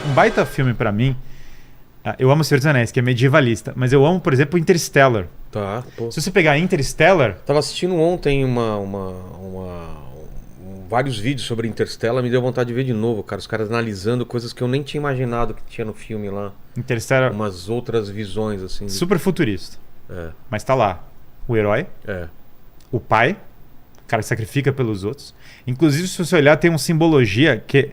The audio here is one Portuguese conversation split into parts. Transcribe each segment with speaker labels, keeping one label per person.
Speaker 1: um baita filme pra mim. Eu amo Senhor dos Anéis, que é medievalista. Mas eu amo, por exemplo, Interstellar.
Speaker 2: Tá, pô.
Speaker 1: Se você pegar Interstellar...
Speaker 2: Tava assistindo ontem vários vídeos sobre Interstellar, me deu vontade de ver de novo, cara. Os caras analisando coisas que eu nem tinha imaginado que tinha no filme lá.
Speaker 1: Interstellar...
Speaker 2: Umas outras visões, assim.
Speaker 1: Super futurista. Mas tá lá o herói, o pai, o cara que sacrifica pelos outros. Inclusive, se você olhar, tem uma simbologia que...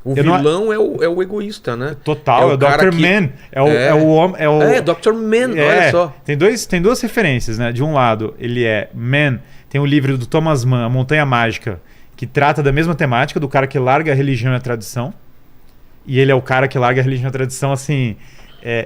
Speaker 2: O vilão é o egoísta, né?
Speaker 1: Total, é o Dr. Man. É o homem.
Speaker 2: Dr. Man, olha só.
Speaker 1: Tem duas referências, né? De um lado, ele é Man. Tem o livro do Thomas Mann, A Montanha Mágica, que trata da mesma temática, do cara que larga a religião e a tradição. E ele é o cara que larga a religião e a tradição, assim,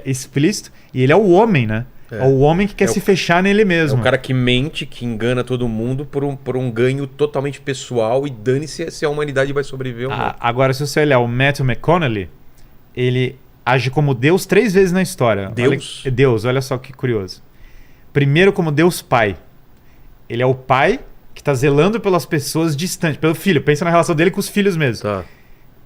Speaker 1: explícito. E ele é o homem, né? É o homem que quer se fechar nele mesmo.
Speaker 2: É o cara que mente, que engana todo mundo por um ganho totalmente pessoal e dane-se se a humanidade vai sobreviver ou não.
Speaker 1: Agora, se você olhar o Matthew McConaughey, ele age como Deus 3 vezes na história.
Speaker 2: Deus?
Speaker 1: Deus, olha só que curioso. Primeiro como Deus Pai. Ele é o pai que está zelando pelas pessoas distantes, pelo filho. Pensa na relação dele com os filhos mesmo.
Speaker 2: Tá.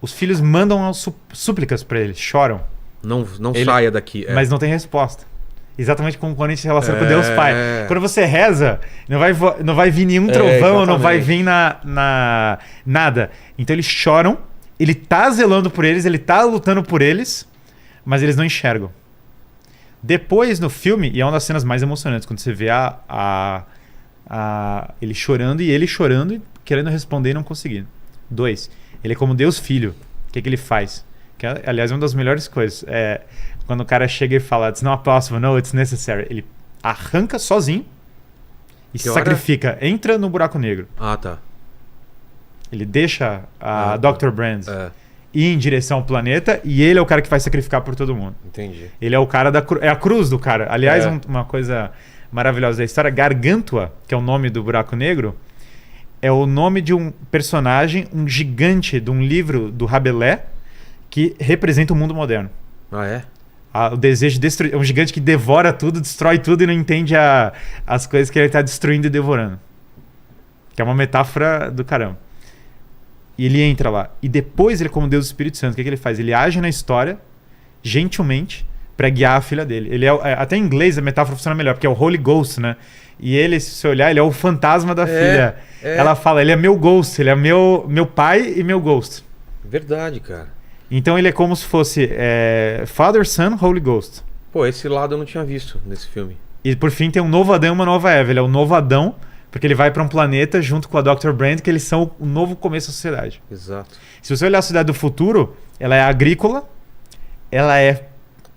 Speaker 1: Os filhos mandam súplicas para ele, choram.
Speaker 2: Não saia daqui.
Speaker 1: Mas não tem resposta. Exatamente como quando a gente se relaciona com Deus Pai. Quando você reza, não vai vir nenhum trovão, não vai vir nada. Então eles choram, ele tá zelando por eles, ele tá lutando por eles, mas eles não enxergam. Depois no filme, e é uma das cenas mais emocionantes, quando você vê ele chorando e querendo responder e não conseguindo. 2, ele é como Deus Filho. O que ele faz? Que, aliás, é uma das melhores coisas. Quando o cara chega e fala "It's not possible, no, it's necessary", ele arranca sozinho e se sacrifica. Entra no buraco negro.
Speaker 2: Ah, tá.
Speaker 1: Ele deixa a Dr. Brand ir em direção ao planeta e ele é o cara que vai sacrificar por todo mundo.
Speaker 2: Entendi.
Speaker 1: Ele é o cara é a cruz do cara. Aliás, uma coisa maravilhosa da história, Gargantua, que é o nome do buraco negro, é o nome de um personagem, um gigante de um livro do Rabelais, que representa o mundo moderno.
Speaker 2: Ah, é?
Speaker 1: O desejo de destruir. É um gigante que devora tudo, destrói tudo e não entende as coisas que ele está destruindo e devorando. Que é uma metáfora do caramba. E ele entra lá. E depois ele, como Deus do Espírito Santo, o que ele faz? Ele age na história, gentilmente, para guiar a filha dele. Ele até em inglês a metáfora funciona melhor, porque é o Holy Ghost, né? E ele, se você olhar, ele é o fantasma da filha. Ela fala, ele é meu ghost, ele é meu pai e meu ghost.
Speaker 2: Verdade, cara.
Speaker 1: Então ele é como se fosse Father, Son, Holy Ghost.
Speaker 2: Pô, esse lado eu não tinha visto nesse filme.
Speaker 1: E por fim tem um novo Adão e uma nova Eva. Ele é o novo Adão, porque ele vai para um planeta junto com a Dr. Brand, que eles são o novo começo da sociedade.
Speaker 2: Exato.
Speaker 1: Se você olhar a sociedade do futuro, ela é agrícola, ela é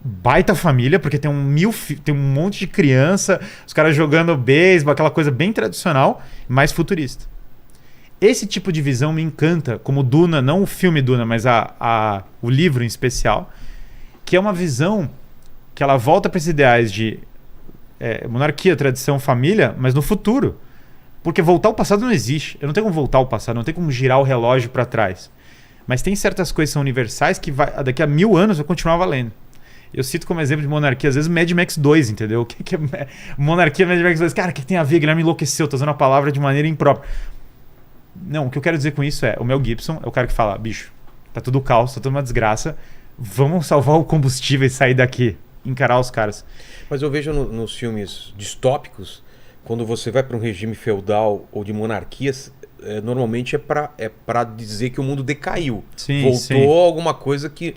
Speaker 1: baita família, porque tem um monte de criança, os caras jogando beisebol, aquela coisa bem tradicional, mais futurista. Esse tipo de visão me encanta, como Duna, não o filme Duna, mas o livro em especial, que é uma visão que ela volta para esses ideais de monarquia, tradição, família, mas no futuro. Porque voltar ao passado não existe. Eu não tenho como voltar ao passado, não tenho como girar o relógio para trás. Mas tem certas coisas que são universais que daqui a 1000 anos vai continuar valendo. Eu cito como exemplo de monarquia, às vezes, Mad Max 2, entendeu? O que é monarquia, Mad Max 2? Cara, o que tem a ver? Guilherme enlouqueceu, tô usando a palavra de maneira imprópria. Não, o que eu quero dizer com isso o Mel Gibson é o cara que fala, bicho, tá tudo caos, tá tudo uma desgraça, vamos salvar o combustível e sair daqui, encarar os caras.
Speaker 2: Mas eu vejo nos filmes distópicos, quando você vai para um regime feudal ou de monarquias, normalmente é para dizer que o mundo decaiu.
Speaker 1: Sim,
Speaker 2: voltou a alguma coisa que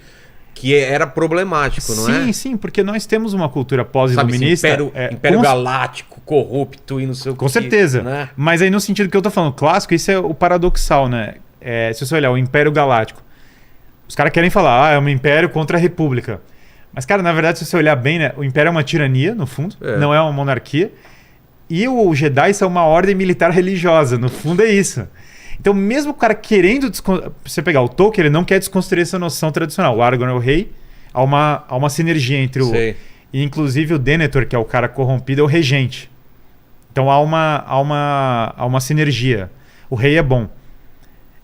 Speaker 2: era problemático, não é?
Speaker 1: Sim, porque nós temos uma cultura pós-iluminista.
Speaker 2: Império galáctico, corrupto e não sei o que.
Speaker 1: Com certeza.
Speaker 2: Né?
Speaker 1: Mas aí no sentido que eu tô falando, clássico, isso é o paradoxal, né? Se você olhar o Império Galáctico, os caras querem falar, é um império contra a república. Mas, cara, na verdade, se você olhar bem, né, o império é uma tirania, no fundo, não é uma monarquia. E o Jedi são uma ordem militar religiosa, no fundo é isso. Então, mesmo o cara querendo... Você pegar o Tolkien, ele não quer desconstruir essa noção tradicional. O Aragorn é o rei, há uma sinergia entre o... E, inclusive, o Denethor, que é o cara corrompido, é o regente. Então, há uma sinergia. O rei é bom.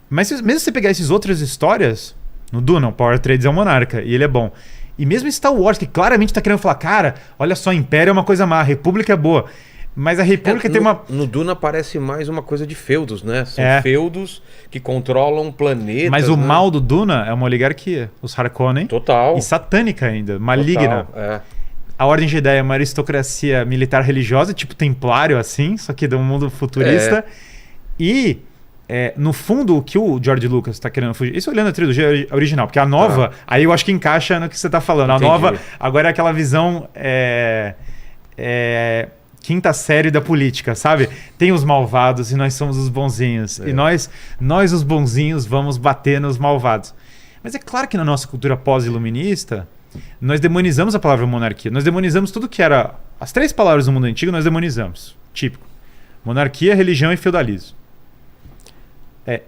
Speaker 1: Mas mesmo se você pegar essas outras histórias... No Duna, o Power Atreides é um monarca, e ele é bom. E mesmo Star Wars, que claramente está querendo falar, cara, olha só, Império é uma coisa má, República é boa. Mas a República tem uma...
Speaker 2: No Duna parece mais uma coisa de feudos, né? São
Speaker 1: É.
Speaker 2: feudos que controlam planetas.
Speaker 1: Mas o
Speaker 2: né?
Speaker 1: mal do Duna é uma oligarquia. Os Harkonnen.
Speaker 2: Total.
Speaker 1: E satânica ainda, maligna.
Speaker 2: Total, é.
Speaker 1: A Ordem Jedi é uma aristocracia militar religiosa, tipo templário assim, só que de um mundo futurista. E, no fundo, o que o George Lucas está querendo fugir... Isso olhando a trilogia original, porque a nova, aí eu acho que encaixa no que você está falando.
Speaker 2: Entendi.
Speaker 1: A nova, agora é aquela visão... quinta série da política, sabe? Tem os malvados e nós somos os bonzinhos. E nós, os bonzinhos, vamos bater nos malvados. Mas é claro que na nossa cultura pós-iluminista, nós demonizamos a palavra monarquia. Nós demonizamos tudo que era... As 3 palavras do mundo antigo nós demonizamos. Típico. Monarquia, religião e feudalismo.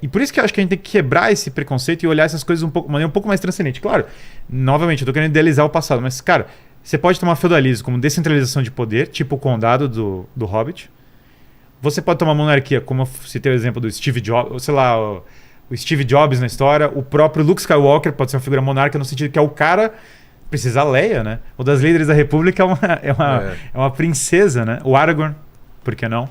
Speaker 1: E por isso que eu acho que a gente tem que quebrar esse preconceito e olhar essas coisas de maneira um pouco mais transcendente. Claro, novamente, eu tô querendo idealizar o passado, mas, cara, você pode tomar feudalismo como descentralização de poder, tipo o condado do Hobbit. Você pode tomar monarquia, como eu citei o exemplo do Steve Jobs, sei lá, o Steve Jobs na história. O próprio Luke Skywalker pode ser uma figura monárquica no sentido que é o cara... Precisa a Leia, né? O das líderes da República é uma princesa, né? O Aragorn, por que não?